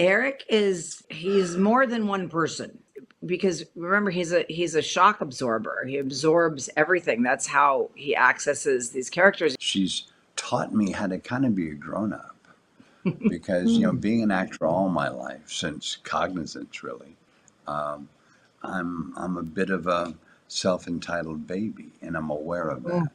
Eric he's more than one person because remember he's a shock absorber. He absorbs everything. That's how he accesses these characters. She's taught me how to kind of be a grown up because, being an actor all my life, since cognizance really, um, I'm a bit of a self-entitled baby, and I'm aware of that.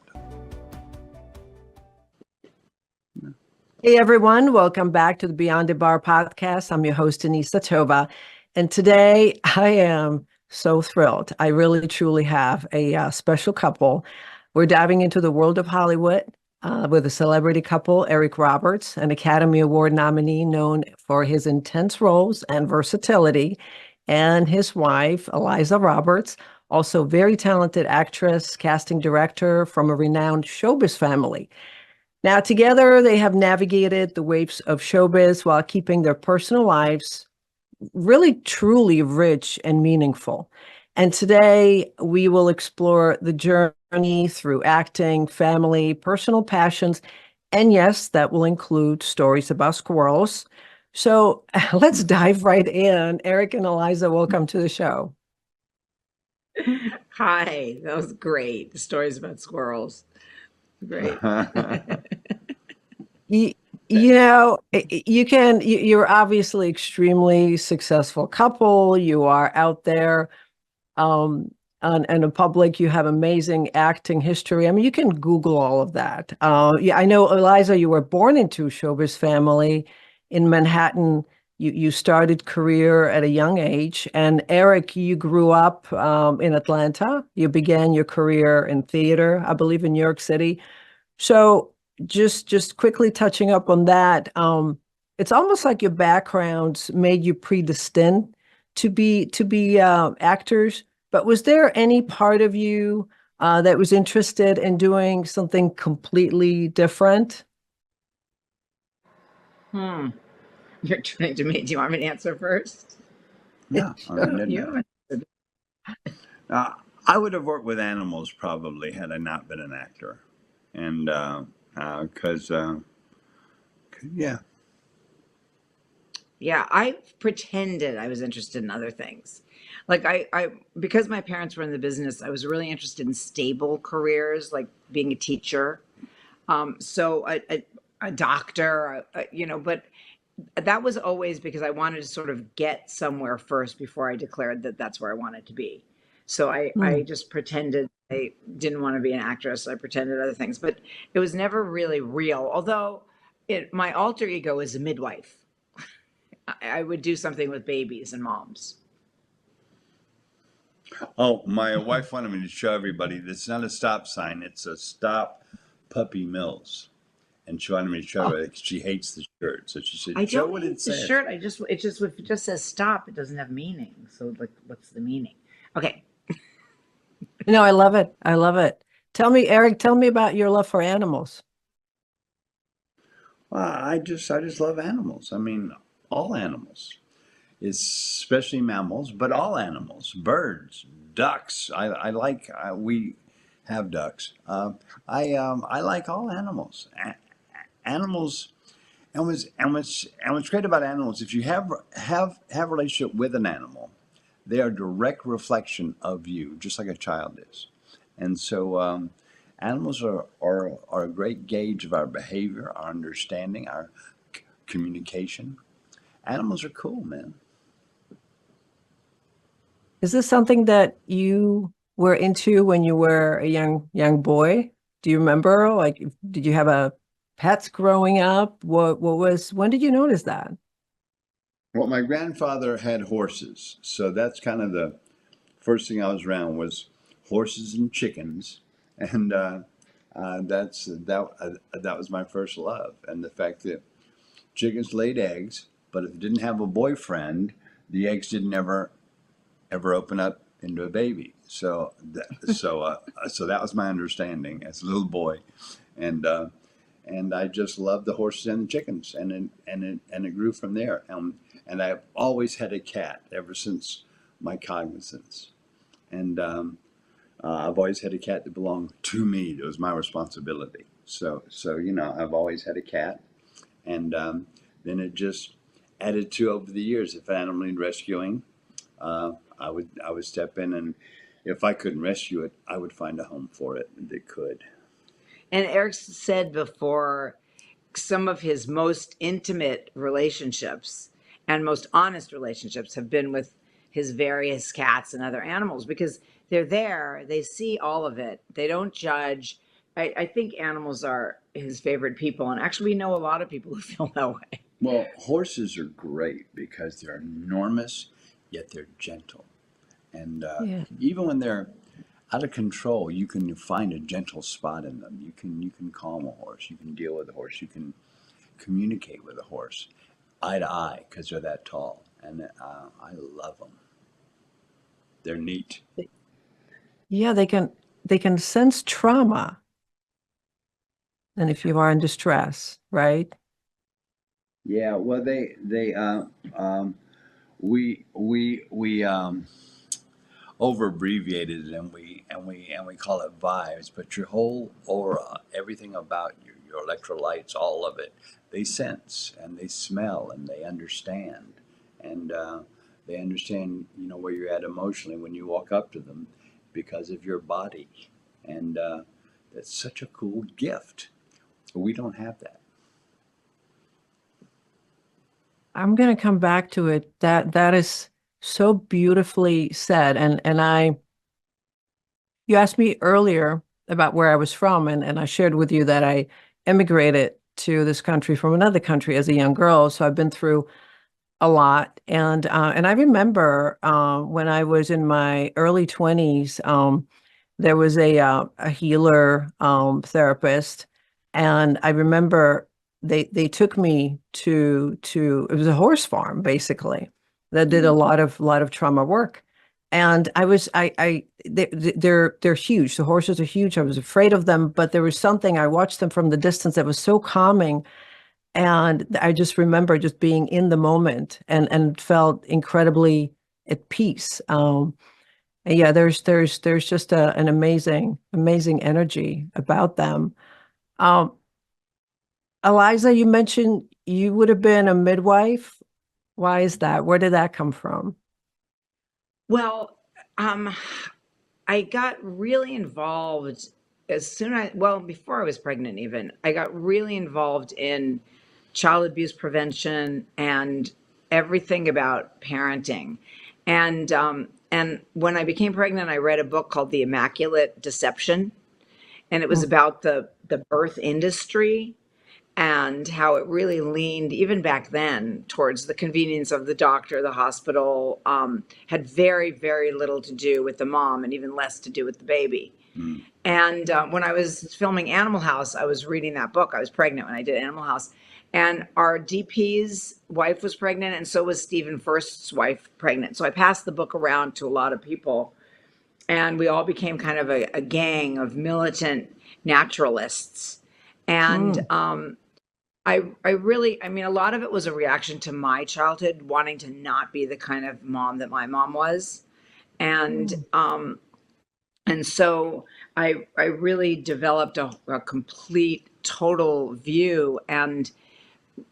Hey everyone, welcome back to the Beyond the Bar podcast. I'm your host, Anissa Tova, and today I am so thrilled. I really truly have a special couple. We're diving into the world of Hollywood with a celebrity couple, Eric Roberts, an Academy Award nominee known for his intense roles and versatility, and his wife, Eliza Roberts, also very talented actress, casting director from a renowned showbiz family. Now, together, they have navigated the waves of showbiz while keeping their personal lives really truly rich and meaningful. And today, we will explore the journey through acting, family, personal passions, and yes, that will include stories about squirrels. So let's dive right in. Eric and Eliza, welcome to the show. Hi, that was great. The stories about squirrels. Great. You're obviously extremely successful couple. You are out there and in public. You have amazing acting history. I mean, you can Google all of that. Yeah, I know, Eliza, you were born into a showbiz family in Manhattan. You started career at a young age. And Eric, you grew up in Atlanta. You began your career in theater, I believe, in New York City. So just quickly touching up on that, it's almost like your backgrounds made you predestined to be actors. But was there any part of you that was interested in doing something completely different? You're turning to me. Do you want me to answer first? Yeah, I mean, You. I would have worked with animals probably had I not been an actor, and because yeah. Yeah, I pretended I was interested in other things. Like because my parents were in the business, I was really interested in stable careers, like being a teacher. So a doctor, but that was always because I wanted to sort of get somewhere first before I declared that that's where I wanted to be. So I Hmm. just pretended I didn't want to be an actress. I pretended other things, but it was never really real. Although my alter ego is a midwife. I would do something with babies and moms. Oh, my wife wanted me to show everybody that's not a stop sign; it's a stop puppy mills. And she wanted me to show Oh, her. She hates the shirt, so she I said, "Show don't what it hate the says." shirt. If it just says stop, it doesn't have meaning. So like, what's the meaning? Okay. no, I love it. I love it. Tell me, Eric, tell me about your love for animals. Well, I just love animals. I mean, all animals, especially mammals, but all animals, birds, ducks. I like. We have ducks. I like all animals. Animals. And what's great about animals, if you have a relationship with an animal, they are a direct reflection of you, just like a child is. And so animals are a great gauge of our behavior, our understanding, our communication. Animals are cool, man. Is this something that you were into when you were a young boy? Do you remember? Like, did you have a pets growing up? When did you notice that? Well, my grandfather had horses, so that's kind of the first thing I was around was horses and chickens, and that was my first love, and the fact that chickens laid eggs, but if it didn't have a boyfriend, the eggs didn't ever open up into a baby. So that was my understanding as a little boy, and I just loved the horses and the chickens, and it grew from there. And I've always had a cat ever since my cognizance, and I've always had a cat that belonged to me. It was my responsibility. So I've always had a cat, and then it just added to over the years. If an animal need rescuing, I would step in, and if I couldn't rescue it, I would find a home for it that could. And Eric said before, some of his most intimate relationships and most honest relationships have been with his various cats and other animals because they're there, they see all of it, they don't judge. I think animals are his favorite people, and actually, we know a lot of people who feel that way. Well, horses are great because they're enormous, yet they're gentle. And Yeah. even when they're out of control, you can find a gentle spot in them. You can calm a horse. You can deal with a horse. You can communicate with a horse eye to eye because they're that tall. And I love them. They're neat. Yeah, they can sense trauma. And if you are in distress, right? Yeah. Well, we over abbreviated it, and we call it vibes, but your whole aura, everything about you, your electrolytes, all of it, they sense and they smell and they understand, and they understand, you know, where you're at emotionally when you walk up to them because of your body, and that's such a cool gift. We don't have that. I'm going to come back to it. That is so beautifully said. And you asked me earlier about where I was from, and I shared with you that I immigrated to this country from another country as a young girl. So I've been through a lot. And I remember when I was in my early 20s, there was a healer therapist, and I remember they took me to it was a horse farm basically that did a lot of trauma work. And they're huge. The horses are huge. I was afraid of them, but there was something, I watched them from the distance that was so calming, and I just remember just being in the moment and felt incredibly at peace. And yeah, there's just an amazing energy about them. Um, Eliza, you mentioned you would have been a midwife. Why is that? Where did that come from? Well, I got really involved before I was pregnant, even, I got really involved in child abuse prevention and everything about parenting. And when I became pregnant, I read a book called The Immaculate Deception, and it was Mm, about the birth industry and how it really leaned, even back then, towards the convenience of the doctor, the hospital, had very, very little to do with the mom and even less to do with the baby. Mm. And when I was filming Animal House, I was reading that book. I was pregnant when I did Animal House. And our DP's wife was pregnant, and so was Stephen First's wife pregnant. So I passed the book around to a lot of people, and we all became kind of a gang of militant naturalists. And mm, I really, I mean, a lot of it was a reaction to my childhood, wanting to not be the kind of mom that my mom was. And mm. so I really developed a complete, total view, and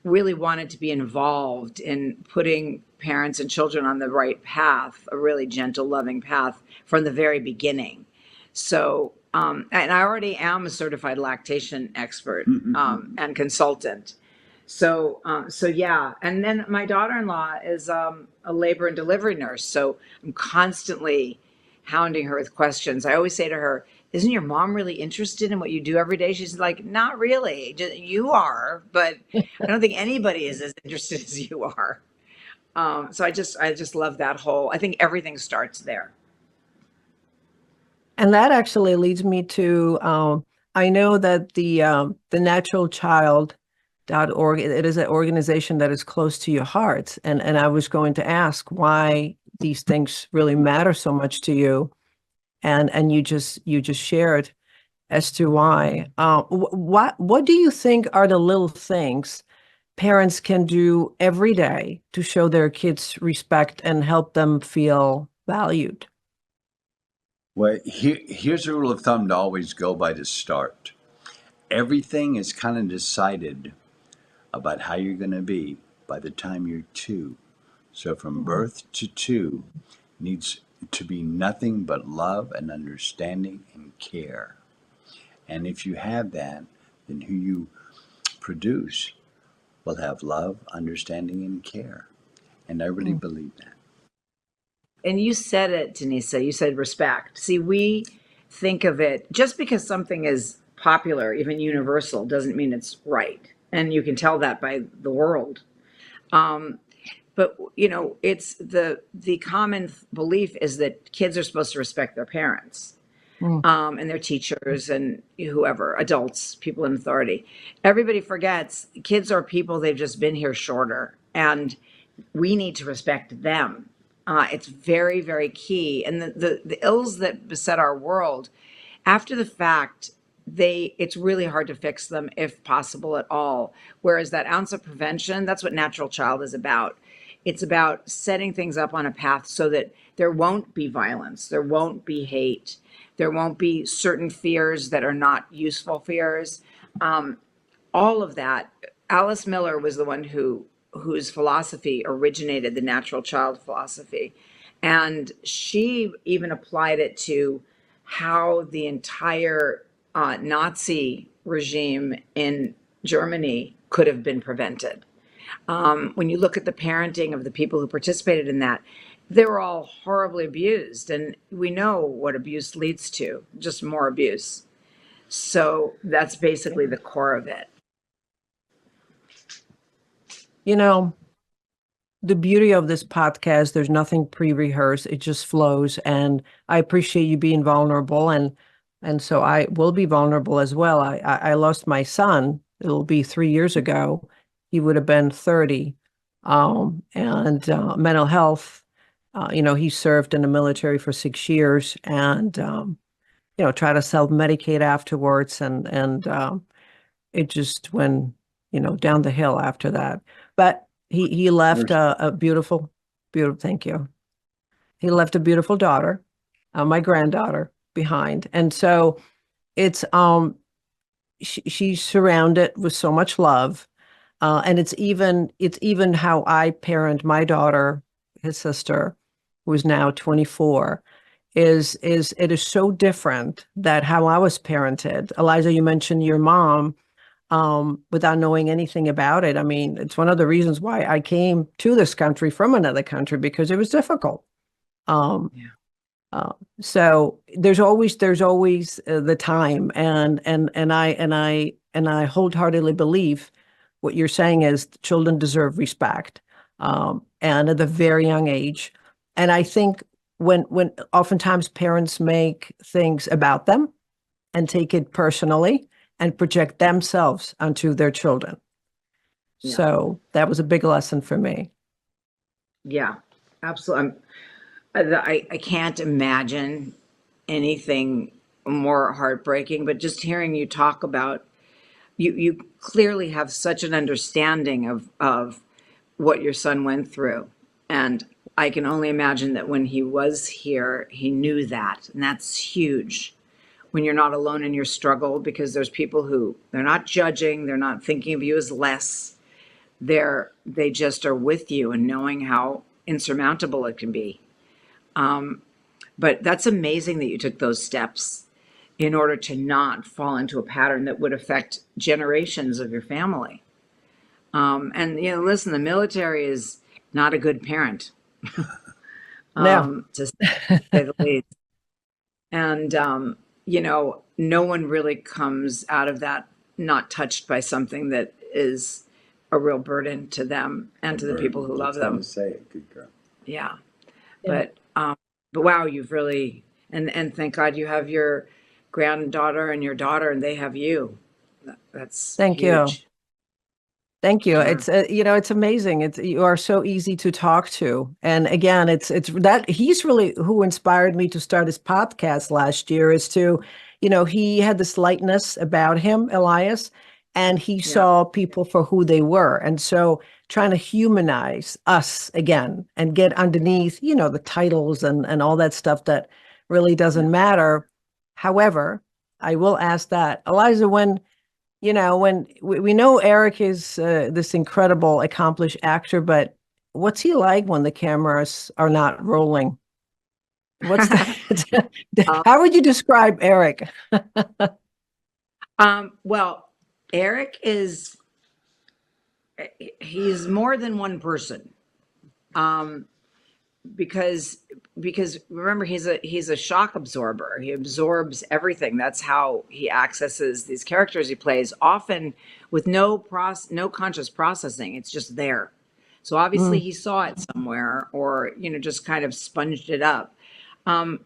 really wanted to be involved in putting parents and children on the right path, a really gentle, loving path from the very beginning. So, and I already am a certified lactation expert and consultant. So yeah. And then my daughter-in-law is a labor and delivery nurse. So I'm constantly hounding her with questions. I always say to her, "Isn't your mom really interested in what you do every day?" She's like, "Not really. You are, but I don't think anybody is as interested as you are." So I just love that whole. I think everything starts there. And that actually leads me to I know that the naturalchild.org, it is an organization that is close to your heart. And I was going to ask why these things really matter so much to you. And you just shared as to why. What do you think are the little things parents can do every day to show their kids respect and help them feel valued? Well, here's a rule of thumb to always go by to start. Everything is kind of decided about how you're going to be by the time you're 2. So from birth to 2 needs to be nothing but love and understanding and care. And if you have that, then who you produce will have love, understanding, and care. And I really believe that. And you said it, Denisa, you said respect. See, we think of it just because something is popular, even universal, doesn't mean it's right. And you can tell that by the world. But it's the common belief is that kids are supposed to respect their parents, and their teachers and whoever, adults, people in authority. Everybody forgets kids are people, they've just been here shorter, and we need to respect them. It's very, very key. And the ills that beset our world, after the fact, it's really hard to fix them if possible at all. Whereas that ounce of prevention, that's what Natural Child is about. It's about setting things up on a path so that there won't be violence, there won't be hate, there won't be certain fears that are not useful fears. All of that. Alice Miller was the one whose philosophy originated the Natural Child philosophy. And she even applied it to how the entire Nazi regime in Germany could have been prevented. When you look at the parenting of the people who participated in that, they were all horribly abused. And we know what abuse leads to, just more abuse. So that's basically the core of it. The beauty of this podcast, there's nothing pre-rehearsed. It just flows. And I appreciate you being vulnerable. And so I will be vulnerable as well. I lost my son. It'll be 3 years ago. He would have been 30. And mental health, he served in the military for 6 years and, try to self-medicate afterwards. And it just went, down the hill after that. But he left a beautiful, thank you. He left a beautiful daughter, my granddaughter, behind. And so it's, she's surrounded with so much love. And it's even how I parent my daughter, his sister, who is now 24, it is so different that how I was parented. Eliza, you mentioned your mom, without knowing anything about it. I mean, it's one of the reasons why I came to this country from another country, because it was difficult. So there's always the time, and I wholeheartedly believe what you're saying is children deserve respect, and at a very young age. And I think when oftentimes parents make things about them and take it personally and project themselves onto their children. Yeah. So that was a big lesson for me. Yeah, absolutely. I can't imagine anything more heartbreaking, but just hearing you talk about, you clearly have such an understanding of what your son went through. And I can only imagine that when he was here, he knew that. And that's huge when you're not alone in your struggle, because there's people who, they're not judging, they're not thinking of you as less. They just are with you and knowing how insurmountable it can be. But that's amazing that you took those steps in order to not fall into a pattern that would affect generations of your family. And listen, the military is not a good parent, No. to say the least. And no one really comes out of that not touched by something that is a real burden to them and to the people who love them. To say it, good girl. Yeah. But wow, you've really, and thank God you have your granddaughter and your daughter, and they have you. That's Thank huge. you. Thank you. Sure. It's it's amazing. You are so easy to talk to, and again, it's that he's really who inspired me to start his podcast last year. Is to, he had this lightness about him, Elias, and he saw people for who they were, and so trying to humanize us again and get underneath, the titles and all that stuff that really doesn't matter. However, I will ask that, Eliza, when when we know Eric is this incredible, accomplished actor, but what's he like when the cameras are not rolling? What's the, how would you describe Eric? Well, Eric he's more than one person. Um, because remember he's a shock absorber. He absorbs everything. That's how he accesses these characters he plays, often with no conscious processing. It's just there. So obviously Mm, he saw it somewhere, or just kind of sponged it up. And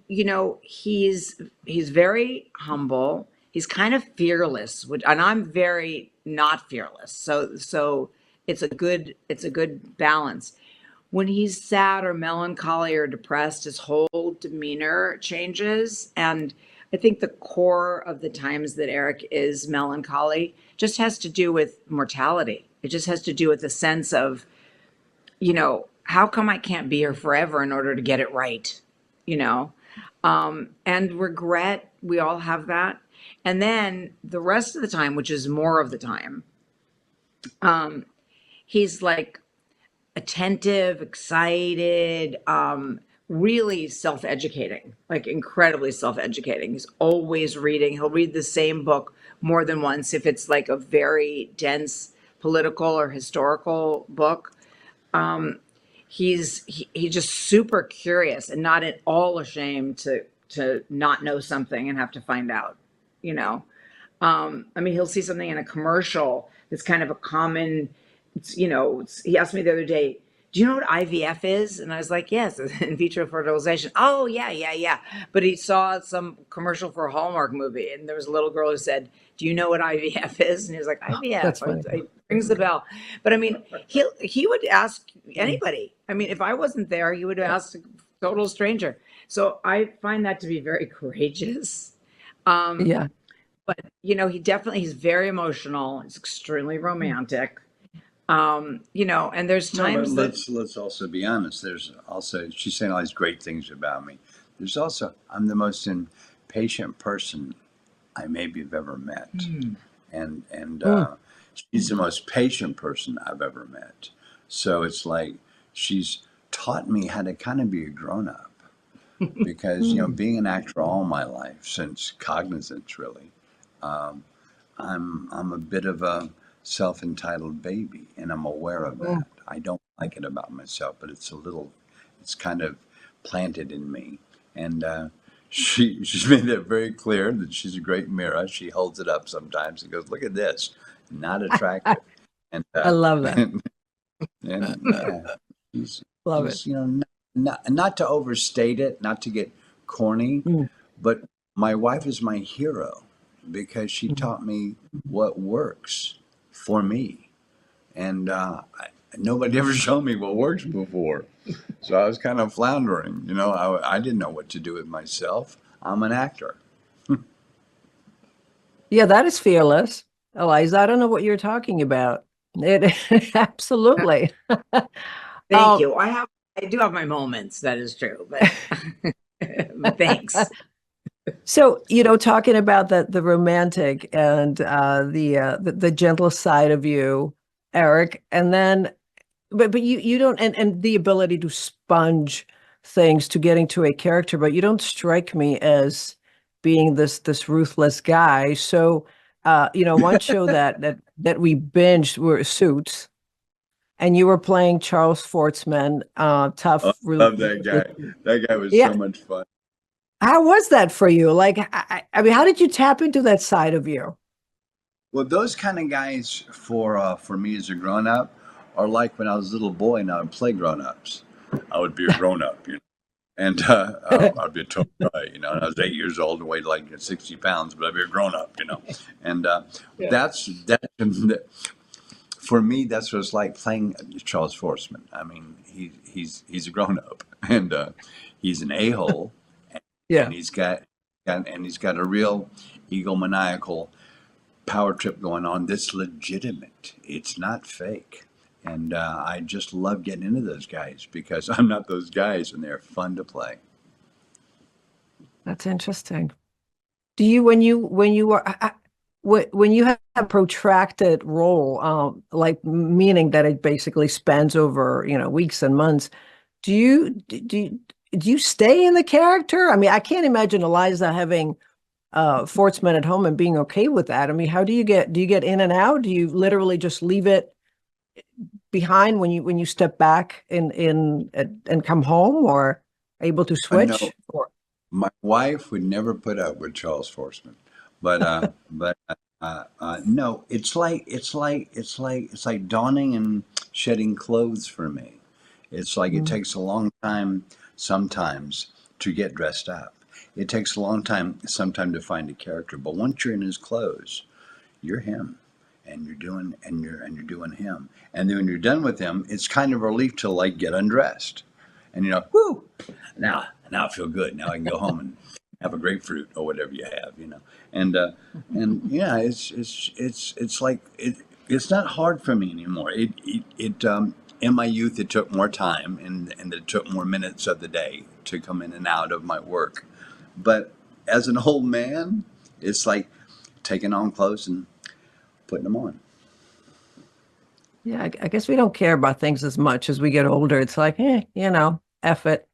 he's very humble. He's kind of fearless, and I'm very not fearless. So it's a good balance. When he's sad or melancholy or depressed, his whole demeanor changes. And I think the core of the times that Eric is melancholy just has to do with mortality. It just has to do with the sense of, how come I can't be here forever in order to get it right? You know? And regret, we all have that. And then the rest of the time, which is more of the time, he's like attentive, excited, really self-educating, like incredibly self-educating. He's always reading. He'll read the same book more than once if it's like a very dense political or historical book. He's just super curious and not at all ashamed to not know something and have to find out, you know. I mean, he'll see something in a commercial that's kind of a common, he asked me the other day, do you know what IVF is? And I was like, yes, in vitro fertilization. Oh, yeah, yeah, yeah. But he saw some commercial for a Hallmark movie, and there was a little girl who said, do you know what IVF is? And he was like, that's IVF. funny. It rings the bell. But I mean, he would ask anybody. I mean, if I wasn't there, he would ask a total stranger. So I find that to be very courageous. Yeah. But he's very emotional. He's extremely romantic. And there's No, but times that let's also be honest. There's also, she's saying all these great things about me. There's also, I'm the most impatient person I maybe have ever met, and Mm, she's the most patient person I've ever met. So it's like she's taught me how to kind of be a grown up because being an actor all my life since cognizance really. Um, I'm a bit of a self-entitled baby, and I'm aware of mm. that. I don't like it about myself, but it's kind of planted in me. And she's made that very clear that she's a great mirror. She holds it up sometimes and goes, "Look at this, not attractive." And I love that. and yeah, she's Love it. she's not to overstate it, not to get corny, Mm, but my wife is my hero because she mm. taught me what works for me. And nobody ever showed me what works before. So I was kind of floundering. I didn't know what to do with myself. I'm an actor. Yeah, that is fearless. Eliza, I don't know what you're talking about. It absolutely. thank Um, you. I do have my moments, that is true, but but thanks. so, talking about the romantic and the gentle side of you, Eric, and then but you don't and the ability to sponge things to getting to a character, but you don't strike me as being this ruthless guy. So one show that we binged were Suits, and you were playing Charles Fortsman, Oh, tough. I love that guy. That guy was Yeah. so much fun. How was that for you? Like, I mean, how did you tap into that side of you? Well, those kind of guys for me as a grown up are like when I was a little boy and I would play grown ups. I would be a grown up, and I'd be a tough guy, And I was 8 years old and weighed like 60 pounds, but I'd be a grown up. And Yeah. that's that for me. That's what it's like playing Charles Forsman. I mean, he's a grown up, and he's an a hole, Yeah. and he's got a real egomaniacal power trip going on that's legitimate. It's not fake. And I just love getting into those guys because I'm not those guys and they're fun to play. That's interesting. Do you when you were when you have a protracted role, like meaning that it basically spans over, weeks and months, do you stay in the character? I mean, I can't imagine Eliza having Fortsman at home and being okay with that. I mean, how do you get in and out? Do you literally just leave it behind when you step back and come home, or able to No, switch? Or my wife would never put up with Charles Forsman, but no, it's like donning and shedding clothes for me. It's like it Mm. takes a long time sometimes to get dressed up. It takes a long time sometimes to find a character, but once you're in his clothes, you're him, and you're doing him. And then when you're done with him, it's kind of a relief to like get undressed, and whoo, now I feel good. Now I can go home and have a grapefruit or whatever you have. And yeah, it's like it's not hard for me anymore. It in my youth it took more time, and it took more minutes of the day to come in and out of my work. But as an old man, it's like taking on clothes and putting them on. Yeah, I guess we don't care about things as much as we get older. It's like, F it.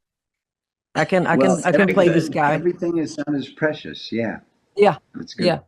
Well, I can play this guy. everything is not as precious. Yeah, Yeah, that's good. yeah,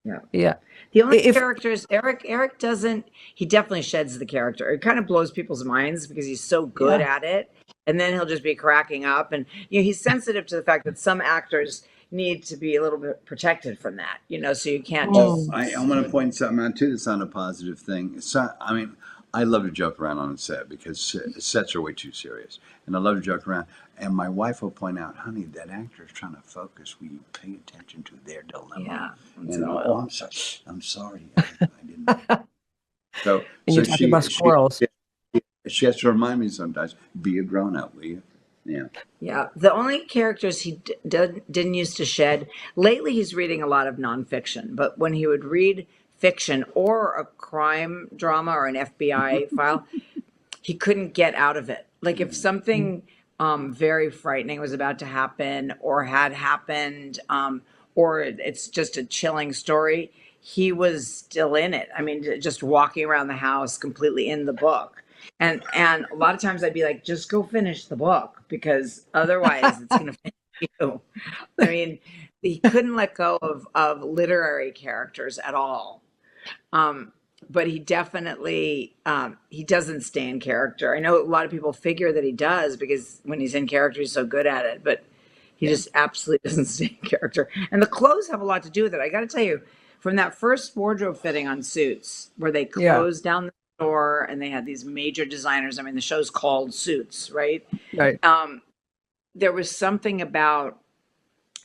Yeah. yeah. The only If characters Eric doesn't, he definitely sheds the character. It kind of blows people's minds because he's so good Yeah. at it. And then he'll just be cracking up, and he's sensitive to the fact that some actors need to be a little bit protected from that, so you can't Oh, just Mm. I want to point something out too. That's not a positive thing. It's not, I mean, I love to joke around on a set because sets are way too serious, and I love to joke around. And my wife will point out, "Honey, that actor is trying to focus. Will you pay attention to their yeah, dilemma?" once in And a oh, while. I'm sorry. I'm sorry. I didn't. So And so you're talking about squirrels. she has to remind me sometimes. Be a grown up, will you? Yeah. Yeah, the only characters he didn't used to shed. Lately, he's reading a lot of nonfiction, but when he would read fiction or a crime drama or an FBI file, he couldn't get out of it. Like if Mm. something very frightening was about to happen or had happened, or it's just a chilling story, he was still in it. I mean, just walking around the house completely in the book. And a lot of times I'd be like, just go finish the book because otherwise it's going to finish you. I mean, he couldn't let go of literary characters at all. Um, but he definitely he doesn't stay in character. I know a lot of people figure that he does because when he's in character, he's so good at it. But he Yeah. just absolutely doesn't stay in character. And the clothes have a lot to do with it. I got to tell you, from that first wardrobe fitting on Suits, where they Yeah, closed down the store and they had these major designers. I mean, the show's called Suits, right? right. There was something about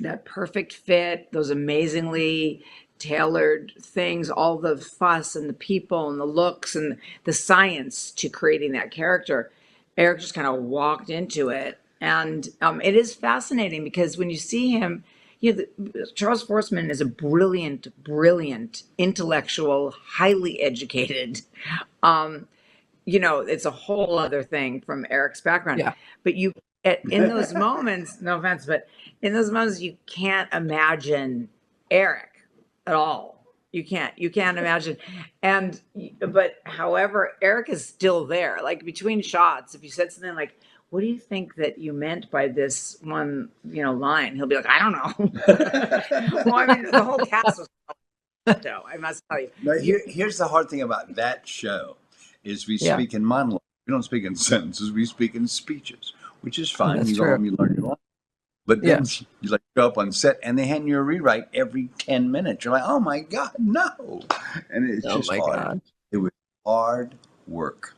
that perfect fit, those amazingly tailored things, all the fuss and the people and the looks and the science to creating that character. Eric just kind of walked into it. And it is fascinating because when you see him, Charles Forsman is a brilliant, brilliant, intellectual, highly educated. Um, it's a whole other thing from Eric's background. Yeah. But in those moments, no offense, but in those moments, you can't imagine Eric at all. You can't imagine. But however, Eric is still there. Like between shots, if you said something like, what do you think that you meant by this one, line? He'll be like, I don't know. Well, I mean, the whole cast was so, I must tell you. No, here's the hard thing about that show is we Yeah, speak in monologue. We don't speak in sentences. We speak in speeches, which is fine. that's You go true. home, you learn your line. But Yeah. then you like go up on set and they hand you a rewrite every 10 minutes. You're like, oh my God, no. And it's Oh just my hard. God. It was hard work.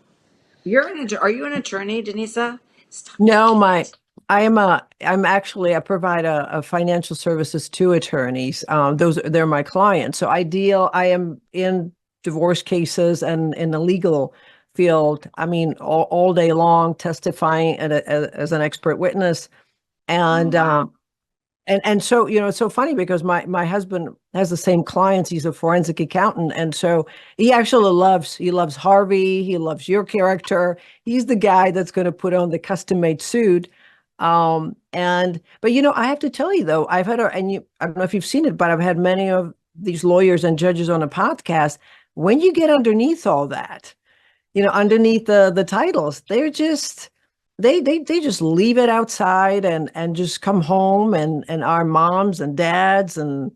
Are you an attorney, Denisa? Stop No, shaking. I'm actually, I provide a financial services to attorneys. They're my clients. So I am in divorce cases and in the legal field. I mean, all day long testifying as an expert witness. Oh, And, wow. so, it's so funny because my husband has the same clients. He's a forensic accountant. And so he loves Harvey. He loves your character. He's the guy that's going to put on the custom made suit. But I have to tell you though, I don't know if you've seen it, but I've had many of these lawyers and judges on a podcast, when you get underneath all that, underneath the titles, they're just they just leave it outside and just come home and our moms and dads and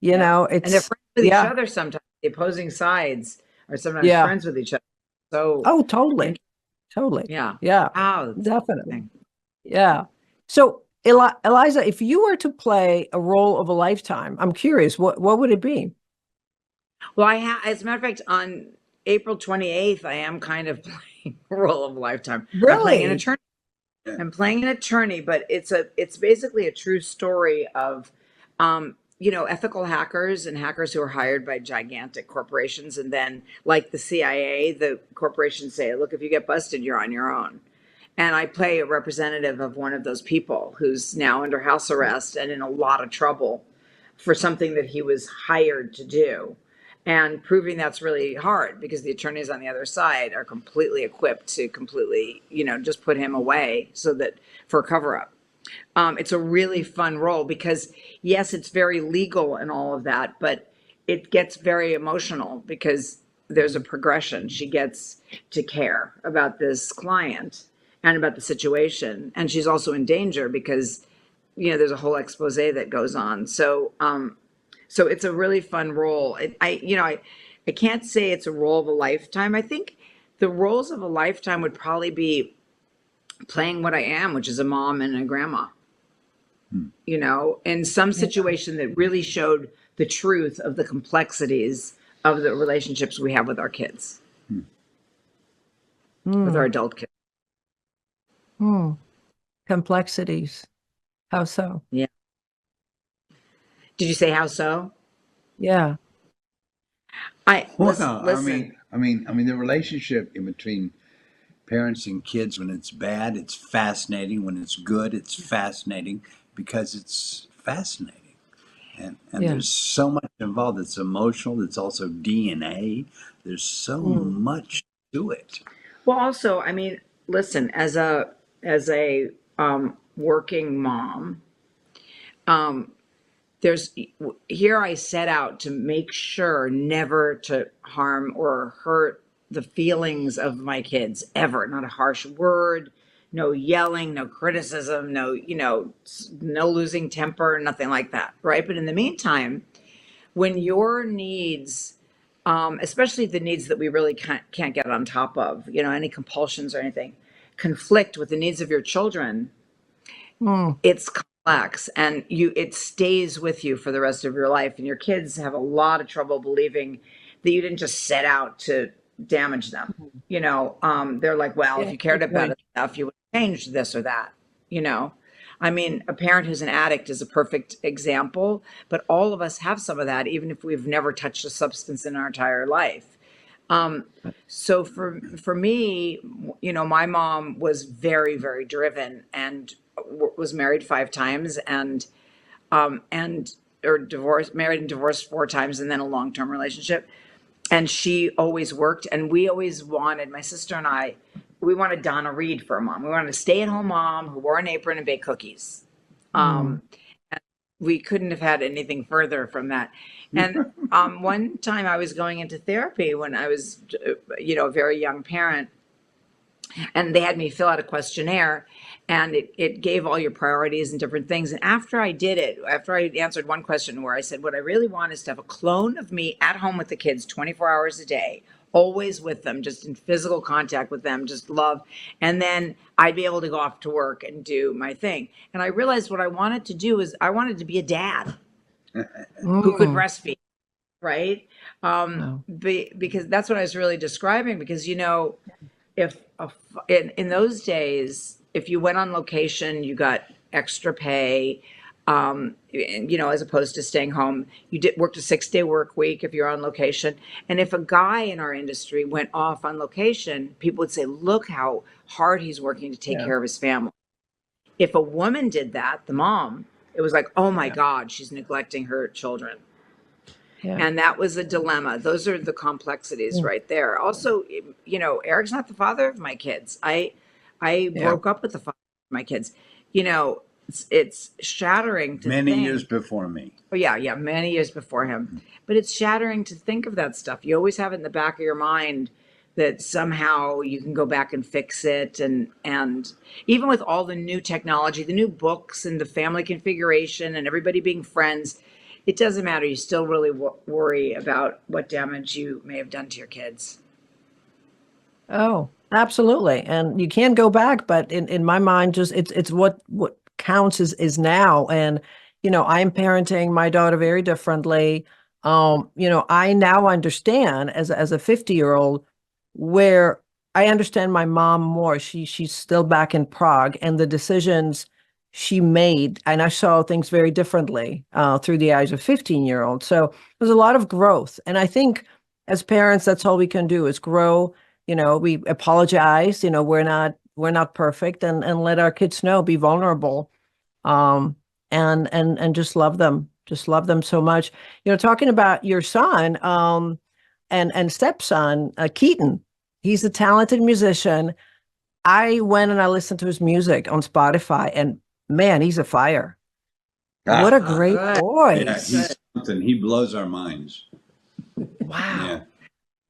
And they're it's friends with each yeah, other sometimes. The opposing sides are sometimes yeah. friends with each other. So, Oh, totally. Totally. yeah. Yeah, Wow. That's definitely. interesting. Yeah. So Eliza, if you were to play a role of a lifetime, I'm curious, what would it be? Well, as a matter of fact, on April 28th, I am kind of playing a role of a lifetime. I'm playing an Really? attorney. I'm playing an attorney, but it's basically a true story of, ethical hackers and hackers who are hired by gigantic corporations, and then, like the CIA, the corporations say, "Look, if you get busted, you're on your own." And I play a representative of one of those people who's now under house arrest and in a lot of trouble for something that he was hired to do. And proving that's really hard because the attorneys on the other side are completely equipped to completely, just put him away so that for a cover up. It's a really fun role because, yes, it's very legal and all of that, but it gets very emotional because there's a progression. She gets to care about this client and about the situation. And she's also in danger because, there's a whole expose that goes on. So it's a really fun role. I can't say it's a role of a lifetime. I think the roles of a lifetime would probably be playing what I am, which is a mom and a grandma. In some situation that really showed the truth of the complexities of the relationships we have with our kids, with our Hmm. adult kids. Hmm. Complexities. How so? Yeah. Did you say how so? Yeah. I listen. Well, Listen. the relationship in between parents and kids, when it's bad, it's fascinating. When it's good, it's fascinating because it's fascinating. And Yeah. there's so much involved. It's emotional. It's also DNA. There's so Hmm. much to it. Well, also, listen. As a working mom, um, there's here I set out to make sure never to harm or hurt the feelings of my kids ever. Not a harsh word, no yelling, no criticism, no losing temper, nothing like that, right? But in the meantime, when your needs, especially the needs that we really can't get on top of, any compulsions or anything, conflict with the needs of your children, Hmm. it's complex and it stays with you for the rest of your life, and your kids have a lot of trouble believing that you didn't just set out to damage them. They're like, well, if Yeah, you cared about agree. it enough, you would change this or that. you know a parent who's an addict is a perfect example, but all of us have some of that, even if we've never touched a substance in our entire life. um, so for me, my mom was very, very driven and was married 5 times, and or divorced, married and divorced 4 times, and then a long-term relationship. And she always worked, and we always wanted, my sister and I, we wanted Donna Reed for a mom. We wanted a stay-at-home mom who wore an apron and baked cookies. Hmm. And we couldn't have had anything further from that. And one time I was going into therapy when I was, a very young parent, and they had me fill out a questionnaire, and it gave all your priorities and different things. And after I did it, after I answered one question where I said, what I really want is to have a clone of me at home with the kids 24 hours a day, always with them, just in physical contact with them, just love. And then I'd be able to go off to work and do my thing. And I realized what I wanted to do is I wanted to be a dad who could Hmm. breastfeed, right? Wow. Because that's what I was really describing. Because if in those days, if you went on location, you got extra pay, as opposed to staying home. You did worked a 6-day work week if you're on location. And if a guy in our industry went off on location, people would say, look how hard he's working to take Yeah. care of his family. If a woman did that, the mom, it was like, oh my Yeah. God, she's neglecting her children. Yeah. And that was a dilemma. Those are the complexities Yeah. right there. Also, Eric's not the father of my kids. I Yeah. broke up with the father of my kids. You know, it's shattering to Many think. years before me. Oh yeah, many years before him. But it's shattering to think of that stuff. You always have it in the back of your mind that somehow you can go back and fix it, and even with all the new technology, the new books and the family configuration and everybody being friends, it doesn't matter. You still really worry about what damage you may have done to your kids. Oh, absolutely. And you can go back, but in my mind, just it's what counts is now. And, I'm parenting my daughter very differently. I now understand as a 50-year-old where I understand my mom more. She's still back in Prague, and the decisions she made, and I saw things very differently through the eyes of 15-year-old. So there's a lot of growth. And I think as parents, that's all we can do is grow. We apologize, we're not perfect, and let our kids know, be vulnerable, and just love them so much. Talking about your son, and stepson, Keaton, he's a talented musician. I went and I listened to his music on Spotify, and man, he's a fire. What a great Good. Yeah, voice. he's something. He blows our minds. Wow. Yeah.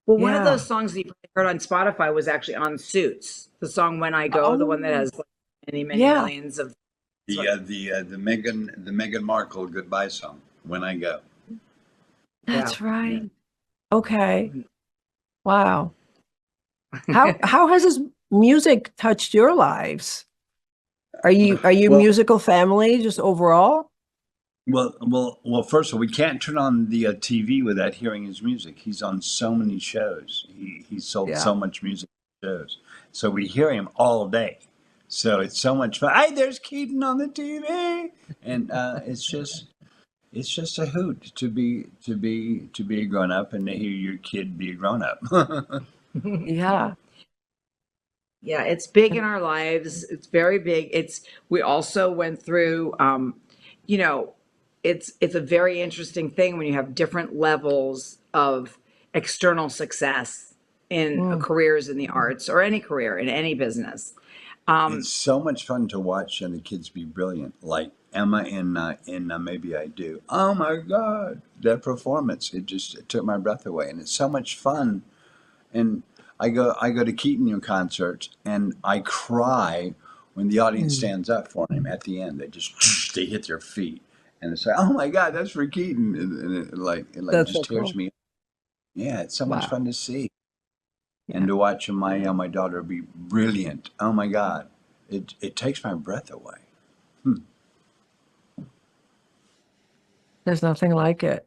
Well, one of Yeah. those songs that you heard on Spotify was actually on Suits, the song "When I Go," the one that has like many Yeah. millions of. The Meghan Markle goodbye song, "When I Go." That's Yeah. right. Okay. Wow. How has his music touched your lives? Are you Well, musical family just overall? well. First of all, we can't turn on the TV without hearing his music. He's on so many shows. He sold Yeah. so much music shows, so we hear him all day. So it's so much fun. Hey, there's Keaton on the TV, and it's just a hoot to be a grown up and to hear your kid be a grown up. Yeah. Yeah, it's big in our lives. It's very big. We also went through, you know, it's a very interesting thing when you have different levels of external success in Mm. careers in the arts or any career in any business. Um, It's so much fun to watch and the kids be brilliant. Like Emma in Maybe I Do. Oh my God, that performance! It took my breath away, and it's so much fun. And I go to Keaton concerts, and I cry when the audience Mm. stands up for him at the end. They hit their feet, and it's like, oh my God, that's for Keaton, and it like That's so just tears cool. me. Yeah, it's so much Wow. fun to see and Yeah. to watch my daughter be brilliant. Oh my God, it takes my breath away. Hmm. There's nothing like it.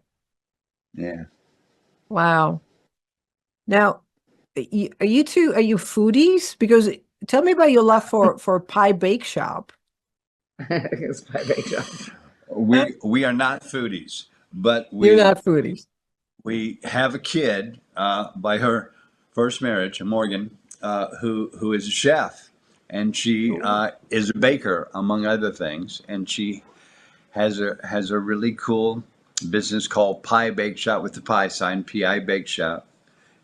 Yeah. Wow. Now, are you foodies? Because tell me about your love for Pie Bake Shop. it's my big job. We are not foodies, but You're we not foodies. we have a kid by her first marriage, Morgan, who is a chef, and she Ooh. is a baker among other things, and she has a really cool business called Pie Bake Shop with the pie sign, PI Bake Shop,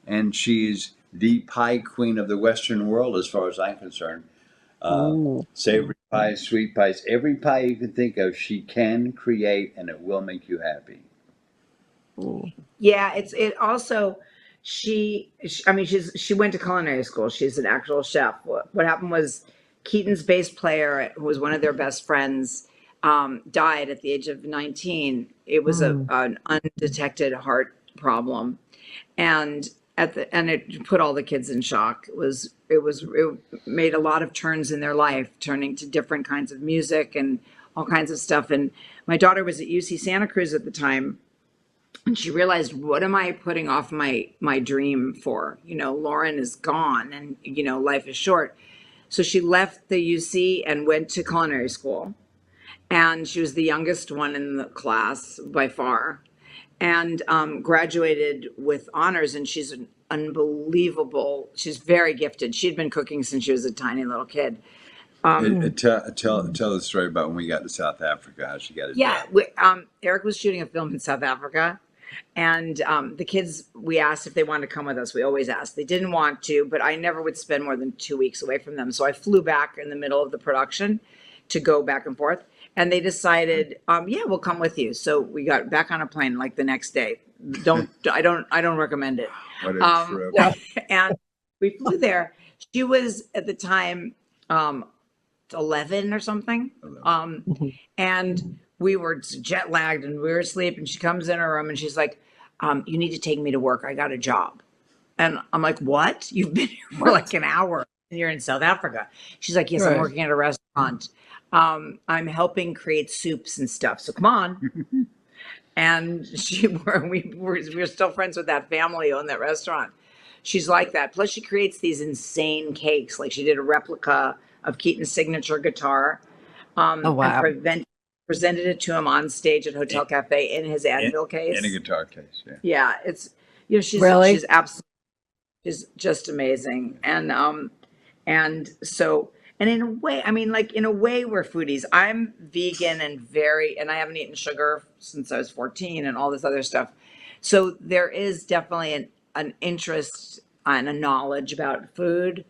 and she's the pie queen of the Western world as far as I'm concerned. Ooh. Savory pies, sweet pies, every pie you can think of, she can create, and it will make you happy. Ooh. Yeah, it also I mean she went to culinary school. She's an actual chef. What happened was Keaton's bass player, who was one of their best friends, died at the age of 19. It was Mm. an undetected heart problem, and it put all the kids in shock. It made a lot of turns in their life, turning to different kinds of music and all kinds of stuff. And my daughter was at UC Santa Cruz at the time, and she realized, what am I putting off my dream for? Lauren is gone, and life is short. So she left the UC and went to culinary school, and she was the youngest one in the class by far, and graduated with honors. And she's an unbelievable, she's very gifted. She'd been cooking since she was a tiny little kid. Mm. Tell the story about when we got to South Africa, how she got a Yeah, job. Eric was shooting a film in South Africa, and the kids, we asked if they wanted to come with us. We always asked. They didn't want to, but I never would spend more than 2 weeks away from them. So I flew back in the middle of the production to go back and forth. and they decided, yeah, we'll come with you. So we got back on a plane like the next day. I don't recommend it. What a Um, trip. Yeah. and we flew there. She was at the time 11 or something. Mhm. And we were jet lagged and we were asleep. And she comes in her room and she's like, you need to take me to work. I got a job. And I'm like, what? You've been here for What? like an hour and you're in South Africa. She's like, yes, I'm Right. working at a restaurant. I'm helping create soups and stuff. So come on. And we were still friends with that family who owned that restaurant. She's like that. Plus, she creates these insane cakes. Like she did a replica of Keaton's signature guitar, Oh, and wow. presented it to him on stage at Hotel Cafe in his In, anvil in a case. guitar case, yeah. Yeah, it's Really? she's absolutely, she's just amazing. And so, and in a way, I mean, like in a way, we're foodies. I'm vegan and I haven't eaten sugar since I was 14 and all this other stuff. So there is definitely an interest and a knowledge about food.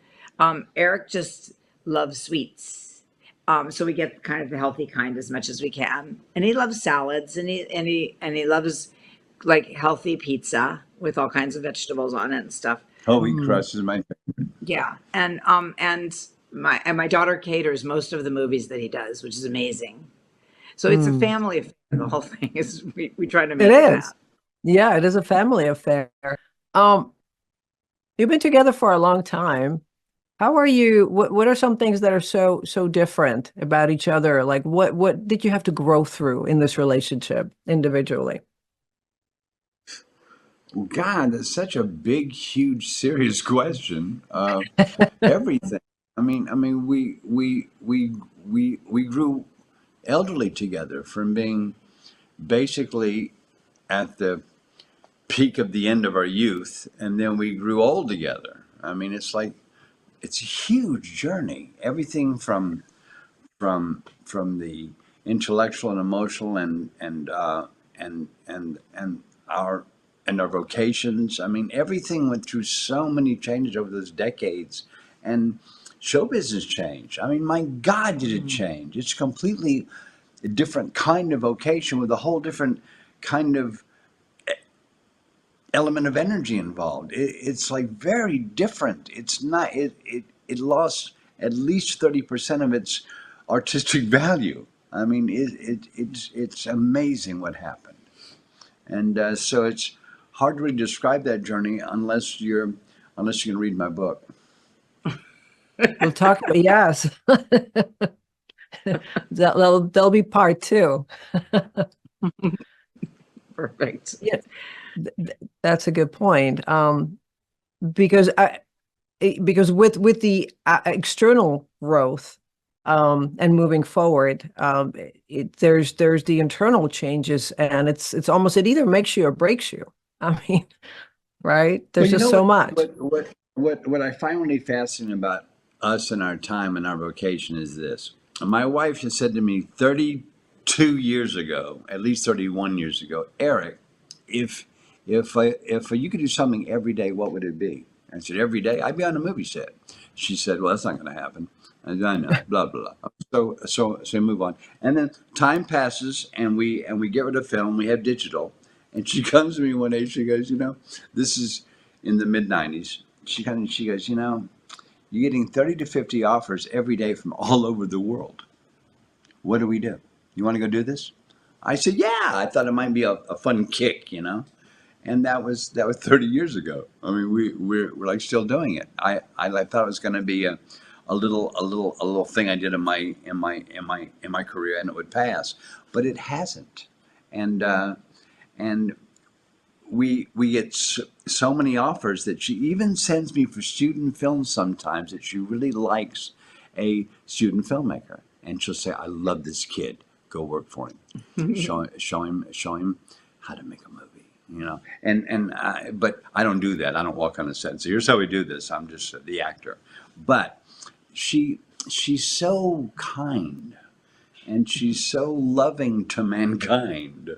Eric just loves sweets. So we get kind of the healthy kind as much as we can. And he loves salads and he loves like healthy pizza with all kinds of vegetables on it and stuff. Holy Mm. crust is my Yeah, and my daughter caters most of the movies that he does, which is amazing. So it's a Mm. family affair. The whole thing is we try to It make it is. that. Yeah, it is a family affair. Um, you've been together for a long time. How are you? What are some things that are so different about each other? Like what did you have to grow through in this relationship individually? God, that's such a big, huge, serious question. Everything. I mean, we grew elderly together from being basically at the peak of the end of our youth, and then we grew old together. I mean, it's a huge journey. Everything from the intellectual and emotional and our our vocations. I mean, everything went through so many changes over those decades, and show business changed. I mean, my God, did it Mm. change? It's completely a different kind of vocation with a whole different kind of element of energy involved. It's like very different. It's not. It lost at least 30% of its artistic value. I mean, it's amazing what happened, and so it's hard to really describe that journey unless you can read my book. We'll talk about yes. There'll be part two. Perfect. Yeah, that's a good point. Because because with the external growth and moving forward, there's the internal changes, and it's almost it either makes you or breaks you. I mean, right? Well, There's you just know so much. what I find really fascinating about us and our time and our vocation is this. My wife has said to me 32 years ago, at least 31 years ago, Eric, if if you could do something every day, what would it be? I said, every day, I'd be on a movie set. She said, well, that's not going to happen. I know, blah blah. So we move on, and then time passes, and we get rid of film. We have digital, and she comes to me one day. She goes, this is in the mid '90s. She goes, you're getting 30 to 50 offers every day from all over the world. What do we do? You want to go do this? I said, yeah. I thought it might be a fun kick. And that was 30 years ago. I mean, we're like still doing it. I thought it was going to be a little thing I did in my career, and it would pass, but it hasn't. And and we get so many offers that she even sends me for student films sometimes that she really likes a student filmmaker, and she'll say, I love this kid, go work for him, show him how to make a movie. But I don't do that. I don't walk on the set and say, here's how we do this. I'm just the actor. But she she's so kind, and she's so loving to mankind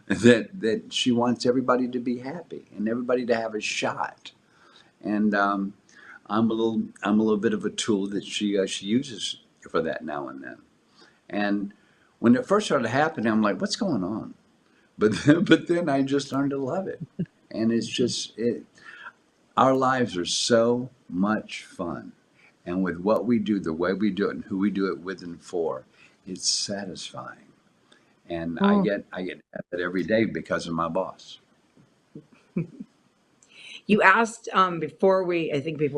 that she wants everybody to be happy and everybody to have a shot. And I'm a little bit of a tool that she uses for that now and then. And When it first started happening, I'm like, what's going on? But then I just learned to love it. And it's just, our lives are so much fun. And with what we do, the way we do it, and who we do it with and for, it's satisfying. And Mm, I get that every day because of my boss. You asked before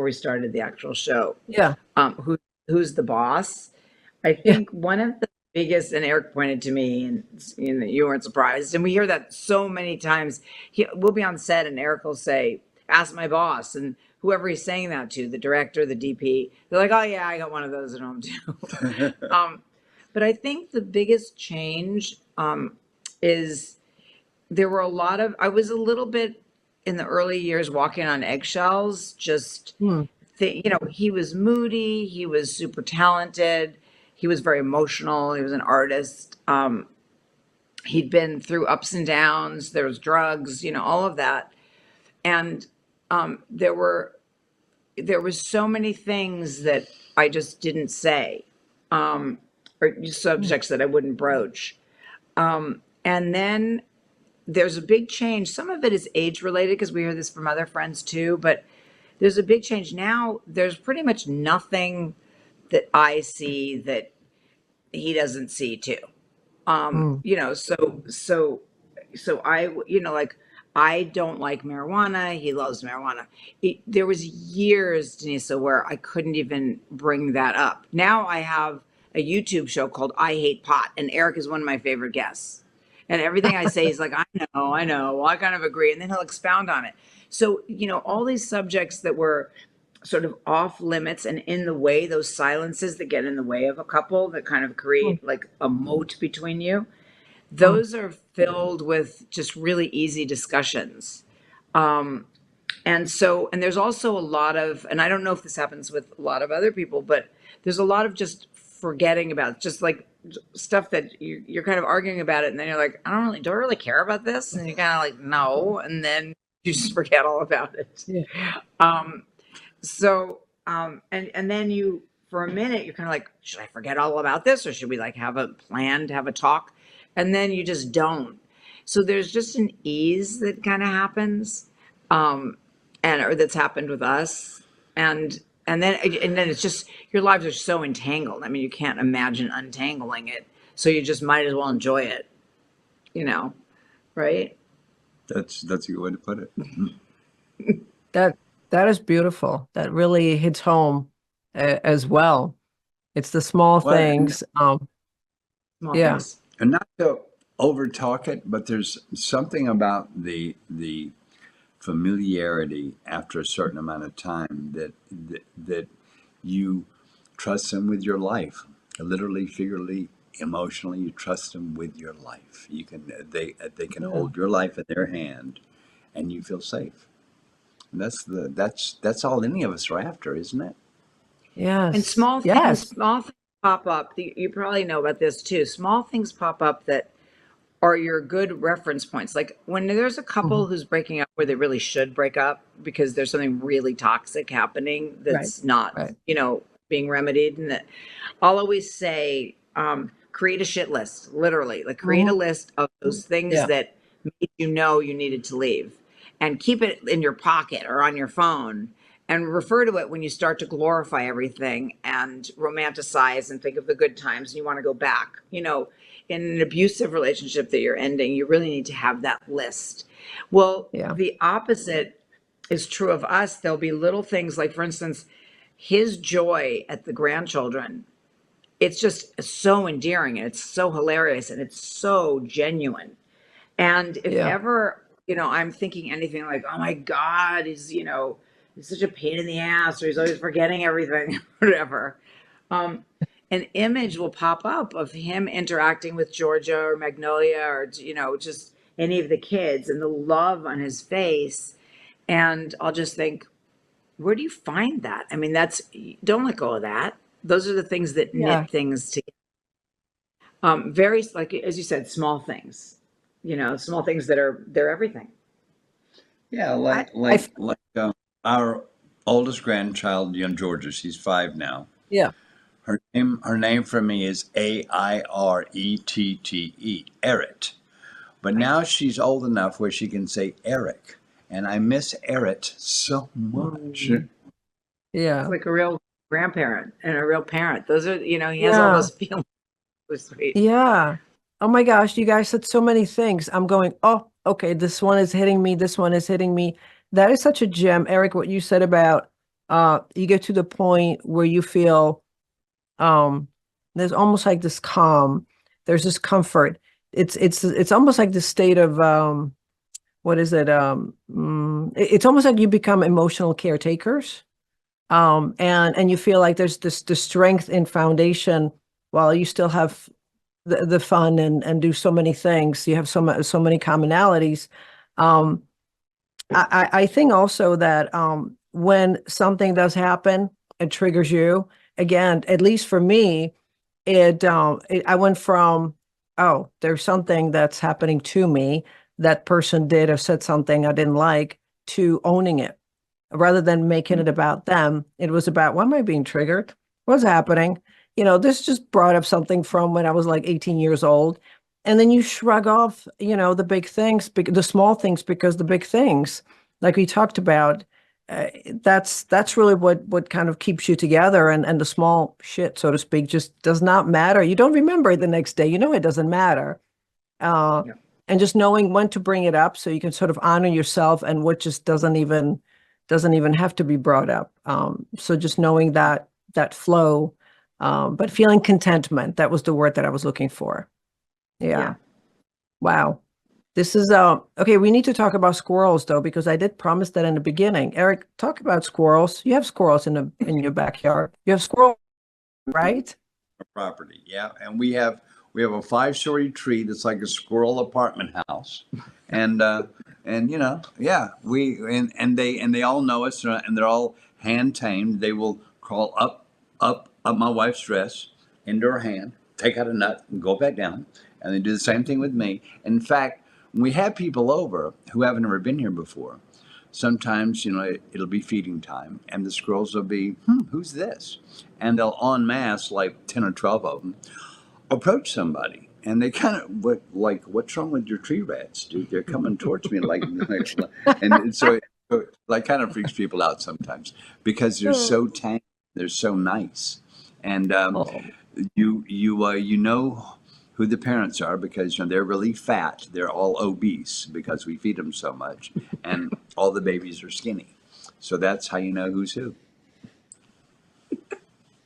we started the actual show, yeah, who who's the boss? I yeah, think one of the biggest, and Eric pointed to me, and you weren't surprised, and we hear that so many times. We'll be on set, and Eric will say, "Ask my boss," and whoever he's saying that to, the director, the DP, they're like, "Oh yeah, I got one of those at home too." um, but I think the biggest change is there were a lot of. I was a little bit in the early years walking on eggshells, just mm, he was moody, he was super talented, he was very emotional, he was an artist. He'd been through ups and downs, there was drugs, all of that. And there was so many things that I just didn't say, or mm, subjects that I wouldn't broach. And then there's a big change. Some of it is age related because we hear this from other friends too, but there's a big change now. There's pretty much nothing that I see that he doesn't see too. mm. So like I don't like marijuana. He loves marijuana. There was years, Denisa, where I couldn't even bring that up. Now I have a YouTube show called I Hate Pot, and Eric is one of my favorite guests. And everything I say is like, I know. Well, I kind of agree, and then he'll expound on it. So all these subjects that were sort of off limits and in the way, those silences that get in the way of a couple that kind of Mm, create like a moat between you, mm. those are filled with just really easy discussions. And there's also a lot of, and I don't know if this happens with a lot of other people, but there's a lot of just forgetting about just like stuff that you're kind of arguing about it. And then you're like, do I really care about this? And you kind of like, no. And then you just forget all about it. Yeah. Um, and then for a minute, you're kind of like, should I forget all about this, or should we like have a plan to have a talk? And then you just don't. So there's just an ease that kind of happens, um, or that's happened with us, and then it's just your lives are so entangled. I mean, you can't imagine untangling it. So you just might as well enjoy it, you know, right? That's a good way to put it. That that is beautiful. That really hits home as well. It's the small Well, things. Small Yeah, things. and not to over talk it, but there's something about the familiarity after a certain amount of time that you trust them with your life, literally, figuratively, emotionally. You trust them with your life. They can yeah, hold your life in their hand, and you feel safe. And that's all any of us are after, isn't it? And yes, small things, yes. small things pop up. You probably know about this too. Small things pop up that are your good reference points. Like when there's a couple Mhm. who's breaking up where they really should break up because there's something really toxic happening Right, that's not, right. being remedied. And that I'll always say, create a shit list, literally. Like create a Hmm. list of those things Yeah, that made you needed to leave, and keep it in your pocket or on your phone, and refer to it when you start to glorify everything and romanticize and think of the good times and you want to go back. In an abusive relationship that you're ending, you really need to have that list. Well, yeah, the opposite is true of us. There'll be little things like, for instance, his joy at the grandchildren. It's just so endearing and it's so hilarious and it's so genuine. And if yeah. ever, I'm thinking anything like, oh my God, he's such a pain in the ass, or he's always forgetting everything, whatever. Um, an image will pop up of him interacting with Georgia or Magnolia or, just any of the kids and the love on his face. And I'll just think, where do you find that? I mean, don't let go of that. Those are the things that Yeah. knit things together. Very, like, as you said, small things, small things they're everything. Yeah, I, like I, like like our oldest grandchild, young Georgia, she's 5 now. yeah. Her name for me is Eret. But now she's old enough where she can say Eric, and I miss Eret so much. Mm. It's Yeah. like a real grandparent and a real parent. Those are, he has all Yeah. those feelings. It was sweet. Yeah. Oh my gosh, you guys said so many things. I'm going, oh, okay, this one is hitting me, this one is hitting me. That is such a gem, Eric, what you said about you get to the point where you feel um there's almost like this calm, there's this comfort. It's almost like the state of what is it? It's almost like you become emotional caretakers. And you feel like there's this the strength in foundation while you still have the fun and do so many things. You have so many commonalities. Um, I think also that when something does happen, it triggers you. Again, at least for me, I went from, oh, there's something that's happening to me. That person did or said something I didn't like, to owning it. Rather than making it about them, it was about, why am I being triggered? What's happening? This just brought up something from when I was like 18 years old. And then you shrug off, the big things, the small things, because the big things, like we talked about, that's really what kind of keeps you together. And the small shit, so to speak, just does not matter. You don't remember it the next day. It doesn't matter. Uh, Yeah. and just knowing when to bring it up so you can sort of honor yourself, and what just doesn't even have to be brought up. So just knowing that flow, but feeling contentment. That was the word that I was looking for. Yeah. Yeah. Wow. This is okay. We need to talk about squirrels though, because I did promise that in the beginning. Eric, talk about squirrels. You have squirrels in your backyard. You have squirrels, right? Property, yeah, and we have a 5-story tree that's like a squirrel apartment house, and yeah, and they all know us, and they're all hand tamed. They will crawl up my wife's dress into her hand, take out a nut, and go back down, and they do the same thing with me. In fact, when we have people over who haven't ever been here before, sometimes it'll be feeding time, and the squirrels will be, who's this? And they'll en masse, like 10 or 12 of them, approach somebody, and they kind of what's wrong with your tree rats, dude? They're coming towards me and so like kind of freaks people out sometimes, because they're so tame, they're so nice, and Oh, you know who the parents are, because they're really fat. They're all obese because we feed them so much, and all the babies are skinny. So that's how you know who's who.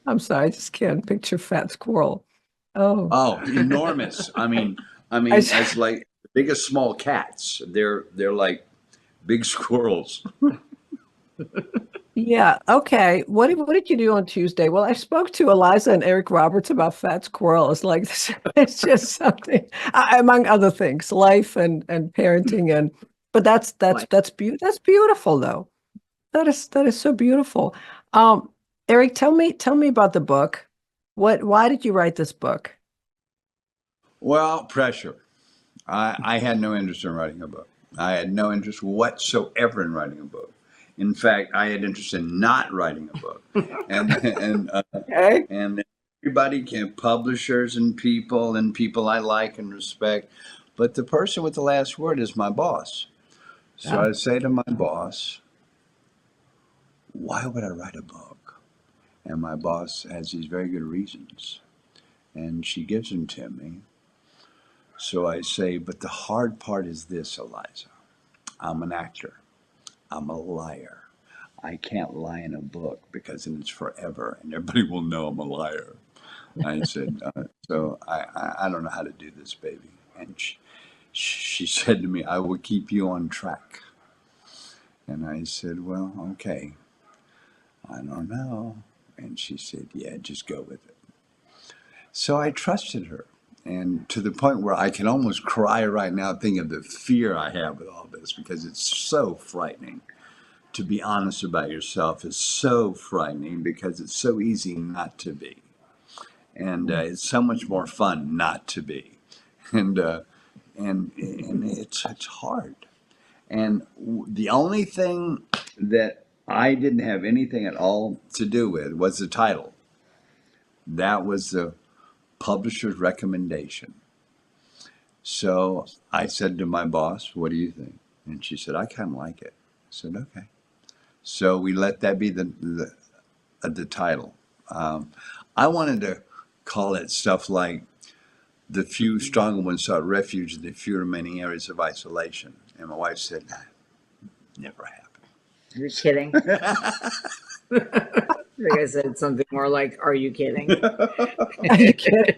I'm sorry. I just can't picture fat squirrel. Oh, Oh, enormous! I mean, I, as like big as small cats. They're like big squirrels. yeah. Okay. What did you do on Tuesday? Well, I spoke to Eliza and Eric Roberts about fat squirrels. Like it's just something, among other things, life and parenting but Like, that's beautiful though. That is so beautiful. Um, Eric, tell me about the book. Why did you write this book? Well, pressure. I had no interest in writing a book. I had no interest whatsoever in writing a book. In fact, I had interest in not writing a book, and Okay. and everybody can, publishers and people I like and respect, but the person with the last word is my boss. So Yeah. I say to my boss, why would I write a book? And my boss has these very good reasons, and she gives them to me. So I say, but the hard part is this, Eliza. I'm an actor. I'm a liar. I can't lie in a book, because then it's forever and everybody will know I'm a liar. I said, so I don't know how to do this, baby. And she said to me, I will keep you on track. And I said, well, okay, I don't know. And she said, yeah, just go with it. So I trusted her. And to the point where I can almost cry right now thinking of the fear I have with all this, because it's so frightening. To be honest about yourself is so frightening, because it's so easy not to be. And it's so much more fun not to be. And, and it's hard. And the only thing that I didn't have anything at all to do with was the title. That was the publisher's recommendation. So I said to my boss, "What do you think?" And she said, "I kind of like it." I said, "Okay." So we let that be the title. I wanted to call it stuff like "The few stronger ones sought refuge in the few remaining areas of isolation," and my wife said, "Nah, never happened." You're kidding. I think I said something more like, "Are you kidding?" Are you kidding?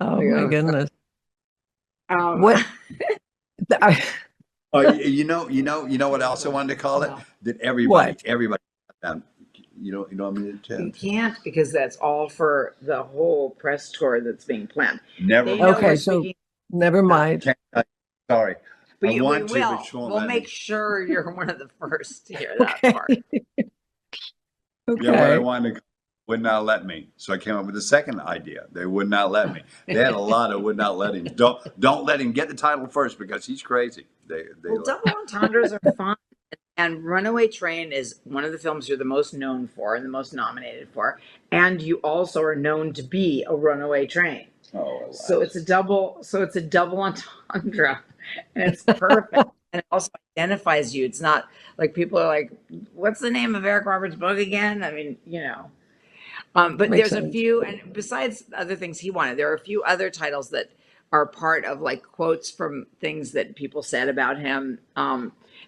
Oh my goodness. What? Oh, you know what else I wanted to call it? That everybody, What? everybody. You don't want me to tell? You can't, because that's all for the whole press tour that's being planned. Never. They know Okay, you're so speaking, never mind. Sorry. but I we want to, will. but she won't We'll let make me. sure you're one of the first to hear that Okay. part. Yeah, what I Okay. wanted to would not let me. So I came up with a second idea. They would not let me. They had a lot of would not let him. Don't let him get the title first because he's crazy. They Well, let. double entendres are fun. And Runaway Train is one of the films you're the most known for and the most nominated for. And you also are known to be a runaway train. Oh, So it's a double entendre. And it's perfect. And it also identifies you. It's not like people are like, what's the name of Eric Roberts' book again? I mean, but Makes there's a sense. few, and besides other things he wanted, there are a few other titles that are part of like quotes from things that people said about him.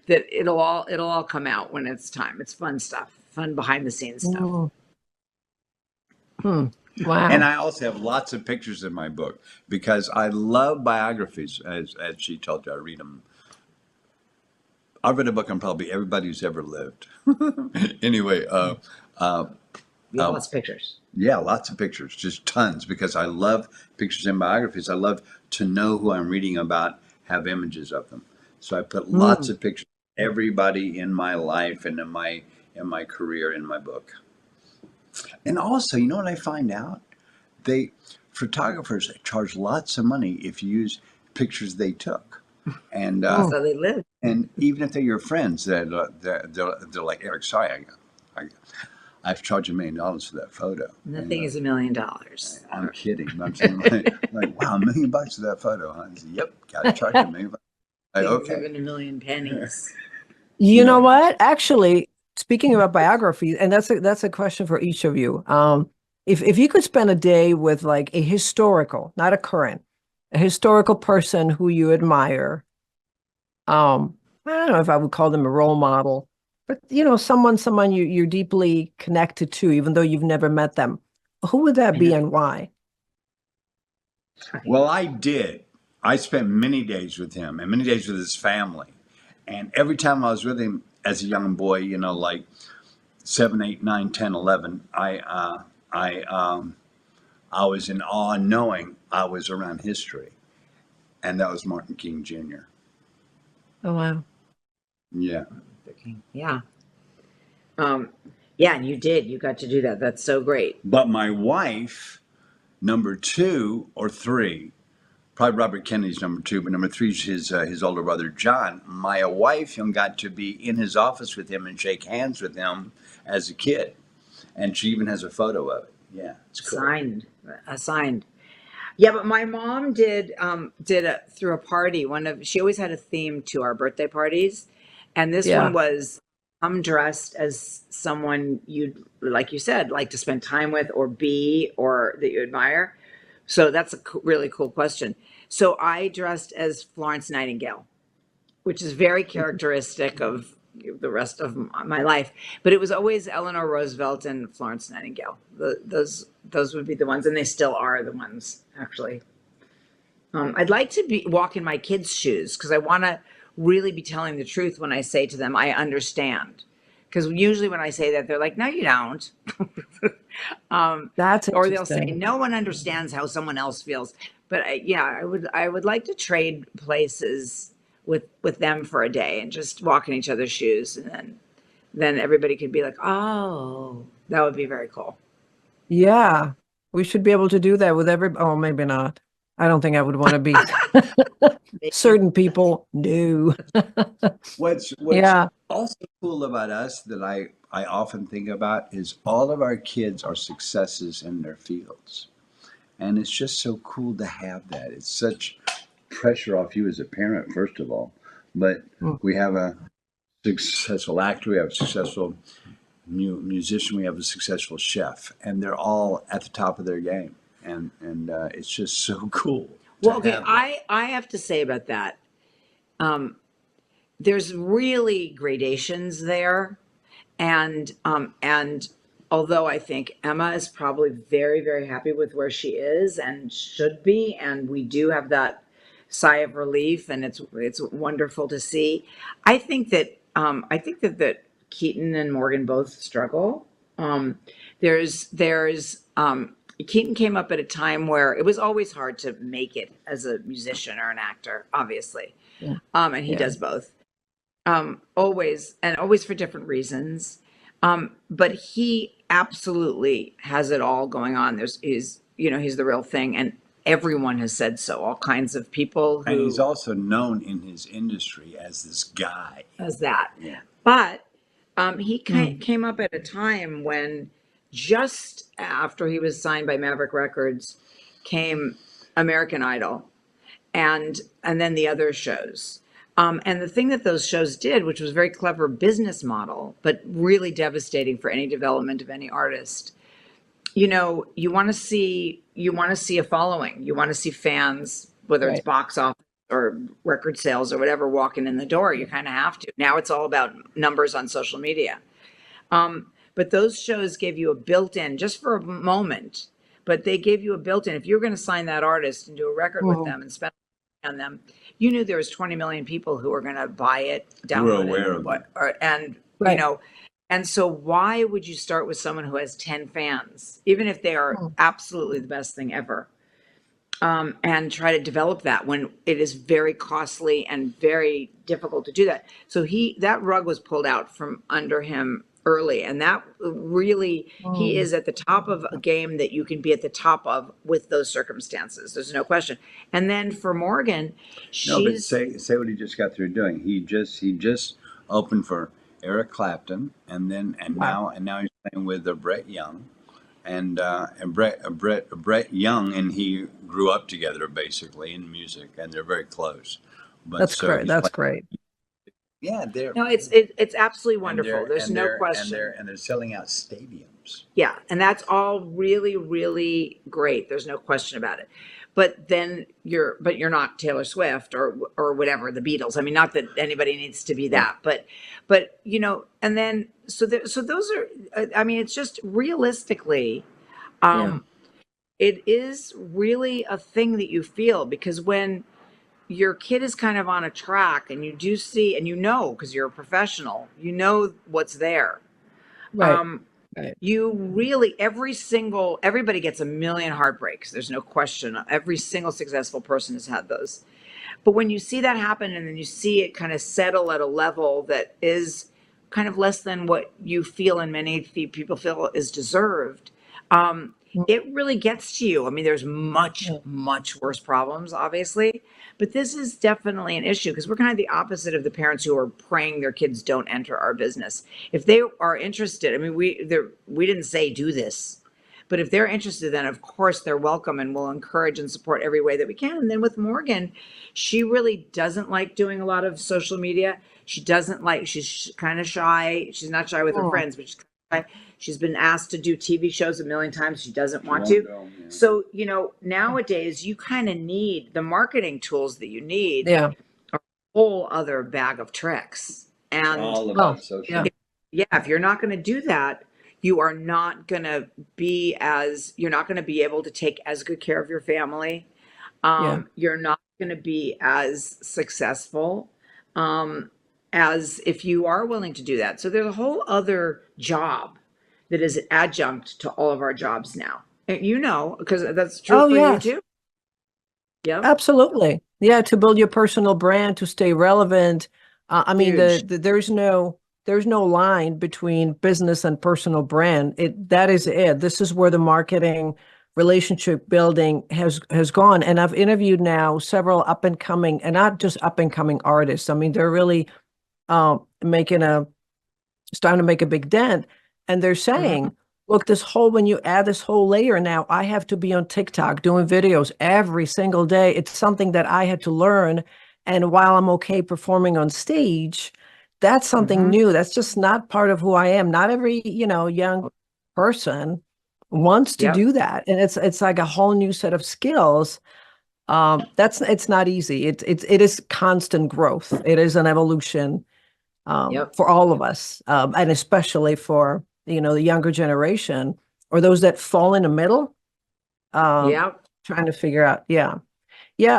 That it'll all come out when it's time. It's fun stuff, fun behind the scenes stuff. Mm. Hmm. Wow. And I also have lots of pictures in my book because I love biographies. As she told you, I read them. I've read a book on probably everybody who's ever lived. Anyway, You have lots of pictures. yeah, lots of pictures, just tons, because I love pictures in biographies. I love to know who I'm reading about, have images of them. So I put lots of pictures of everybody in my life and in my career in my book. And also, you know what I find out? Photographers charge lots of money if you use pictures they took. And That's how they live. and even if they're your friends, they're like, "Eric, sorry, I've charged $1 million for that photo." Nothing is $1 million. I'm kidding. I'm saying like, wow, $1 million for that photo. Huh? I said, "Yep, got to charge $1 million." Like, Things okay. even a million pennies. You know know. what? Actually, speaking about biographies, and that's a question for each of you. If you could spend a day with like a historical, not a current, a historical person who you admire, I don't know if I would call them a role model, but someone you're deeply connected to, even though you've never met them. Who would that be and why? Well, I did. I spent many days with him and many days with his family. And every time I was with him as a young boy, like 7, 8, 9, 10, 11, I was in awe knowing I was around history. And that was Martin King Jr. Oh, wow. Yeah. Yeah. Yeah, and you did. You got to do that. That's so great. But my wife, number 2 or 3, probably Robert Kennedy's number 2, but number 3 is his older brother, John. My wife got to be in his office with him and shake hands with him as a kid. And she even has a photo of it. Yeah, it's cool. Signed. Yeah, but my mom did through a party. She always had a theme to our birthday parties, and this Yeah. one was I'm dressed as someone you'd, like you said, like to spend time with or be or that you admire. So that's a really cool question. So I dressed as Florence Nightingale, which is very characteristic of the rest of my life. But it was always Eleanor Roosevelt and Florence Nightingale. Those would be the ones, and they still are the ones, actually. I'd like to walk in my kids' shoes because I want to really be telling the truth when I say to them, "I understand." Because usually when I say that, they're like, "No, you don't." That's Or they'll say, interesting. "No one understands how someone else feels." But I would like to trade places with them for a day and just walk in each other's shoes, and then everybody could be like, "Oh, that would be very cool." Yeah. We should be able to do that with oh, maybe not. I don't think I would want to be certain people. No. What's Yeah. also cool about us that I often think about is all of our kids are successes in their fields. And it's just so cool to have that. It's such pressure off you as a parent, first of all. But Mm. we have a successful actor, we have a successful musician, we have a successful chef, and they're all at the top of their game. And it's just so cool. Well, okay, I have to say about that. Um, there's really gradations there, and although I think Emma is probably very, very happy with where she is and should be, and we do have that sigh of relief, and it's wonderful to see. I think that Keaton and Morgan both struggle. There's Keaton came up at a time where it was always hard to make it as a musician or an actor, obviously, Yeah. and he Yeah. does both, always for different reasons. But he absolutely has it all going on. He's the real thing, and everyone has said so. All kinds of people And he's who also known in his industry as this guy. has that. Yeah. But he Mm. came up at a time when just after he was signed by Maverick Records came American Idol, and then the other shows. And the thing that those shows did, which was a very clever business model, but really devastating for any development of any artist. You want to see a following. You want to see fans, whether it's Right. box office or record sales or whatever, walking in the door. You kind of have to. Now it's all about numbers on social media. But those shows gave you a built-in, just for a moment, but they gave you a built-in. If you were going to sign that artist and do a record with Mhm. them and spend on them, you knew there was 20 million people who were going to buy it, Who were download aware it, of them. and Right. and so why would you start with someone who has 10 fans, even if they are Mm. absolutely the best thing ever? And try to develop that when it is very costly and very difficult to do that. So that rug was pulled out from under him early, and that really, he Mm. is at the top of a game that you can be at the top of with those circumstances. There's no question. And then for Morgan, No, but she's say what he just got through doing. He just opened for Eric Clapton, Wow. and now he's playing with Brett Young, and Brett Young and he grew up together basically in music, and they're very close. But That's so great. he's That's playing. great. Yeah, they're no, it's absolutely and wonderful. they're There's and no they're and they're question. and they're selling out stadiums. Yeah, and that's all really, really great. There's no question about it. But then you're not Taylor Swift or whatever, the Beatles. I mean, not that anybody needs to be Right. that, but and then so those are. I mean, it's just realistically, Yeah. um, it is really a thing that you feel, because when your kid is kind of on a track and you do see, and because you're a professional, what's there. Right. Um, Right. you really, everybody gets a million heartbreaks. There's no question. Every single successful person has had those. But when you see that happen and then you see it kind of settle at a level that is kind of less than what you feel and many people feel is deserved, Mm. it really gets to you. I mean, there's much, Yeah. much worse problems, obviously, but this is definitely an issue because we're kind of the opposite of the parents who are praying their kids don't enter our business. If they are interested, I mean, we didn't say do this, but if they're interested, then of course they're welcome, and we'll encourage and support every way that we can. And then with Morgan, she really doesn't like doing a lot of social media. She's kind of shy. She's not shy with her Mm. friends, but she's kind of shy. She's been asked to do TV shows a million times. She doesn't want Won't to. go, yeah. So, nowadays you kind of need the marketing tools that you need, Yeah. a whole other bag of tricks. And All Oh, about social. yeah. yeah, if you're not going to do that, you're not going to be able to take as good care of your family. Yeah. You're not going to be as successful as if you are willing to do that. So there's a whole other job that is an adjunct to all of our jobs now. And because that's true Oh, for you yes. too. Yep. Absolutely. Yeah. To build your personal brand, to stay relevant. I mean, Huge. there's no line between business and personal brand. That is it. This is where the marketing relationship building has gone. And I've interviewed now several up and coming, and not just up and coming artists. I mean, they're really starting to make a big dent. And they're Mhm. saying, look, when you add this whole layer now, I have to be on TikTok doing videos every single day. It's something that I had to learn. And while I'm okay performing on stage, that's something Mhm. new. That's just not part of who I am. Not every, young person wants to Yep. do that. And it's like a whole new set of skills. It's not easy. It is constant growth. It is an evolution Yep. for all of us, and especially for the younger generation or those that fall in the middle, um, Yep. trying to figure out. Yeah,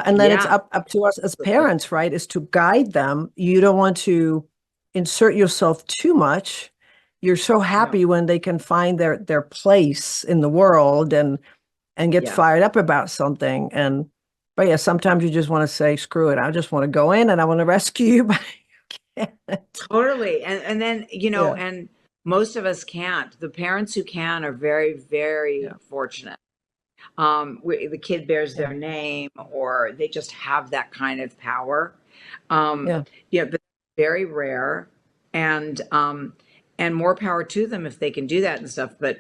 and then it's Yeah. up to us as parents, right? Is to guide them. You don't want to insert yourself too much. You're so No. happy when they can find their place in the world and get Yeah. fired up about something. But yeah, sometimes you just want to say, screw it. I just want to go in and I want to rescue you, but I can't. Totally. And then, Yeah, and most of us can't. The parents who can are very, very yeah, fortunate. The kid bears yeah, their name, or they just have that kind of power. Um, yeah. but very rare, and more power to them if they can do that and stuff. But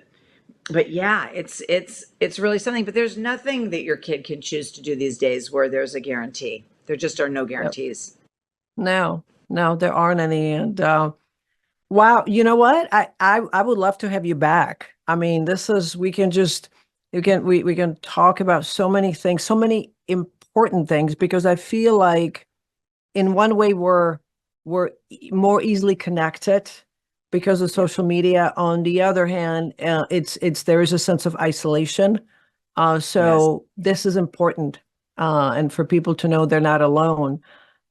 yeah, it's really something. But there's nothing that your kid can choose to do these days where there's a guarantee. There just are no Yep. guarantees. No, no, there aren't any. And wow, you know what? I would love to have you back. I mean, this is we can just we can talk about so many things, so many important things, because I feel like in one way we're more easily connected because of Yeah. social media. On the other hand, it's there is a sense of isolation. Yes. So this is important, and for people to know they're not alone.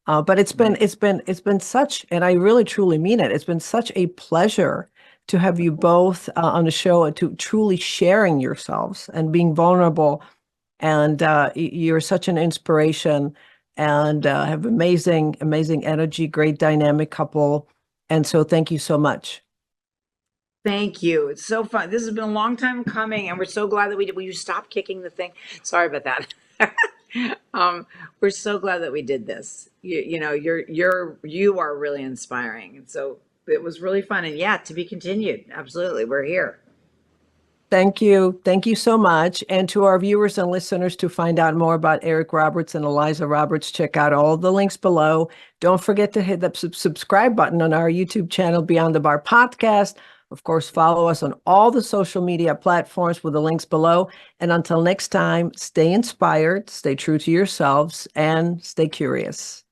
But Right. it's been such, and I really truly mean it. It's been such a pleasure to have you both on the show and to truly sharing yourselves and being vulnerable. And you're such an inspiration, and have amazing energy, great dynamic couple. And so, thank you so much. Thank you. It's so fun. This has been a long time coming, and we're so glad that we did. Will you stop kicking the thing? Sorry about that. We're so glad that we did this. You are really inspiring, and so it was really fun. And yeah, to be continued. Absolutely, we're here. Thank you. Thank you so much. And to our viewers and listeners, to find out more about Eric Roberts and Eliza Roberts, check out all the links below. Don't forget to hit the subscribe button on our YouTube channel, Beyond the Bar Podcast. Of course, follow us on all the social media platforms with the links below. And until next time, stay inspired, stay true to yourselves, and stay curious.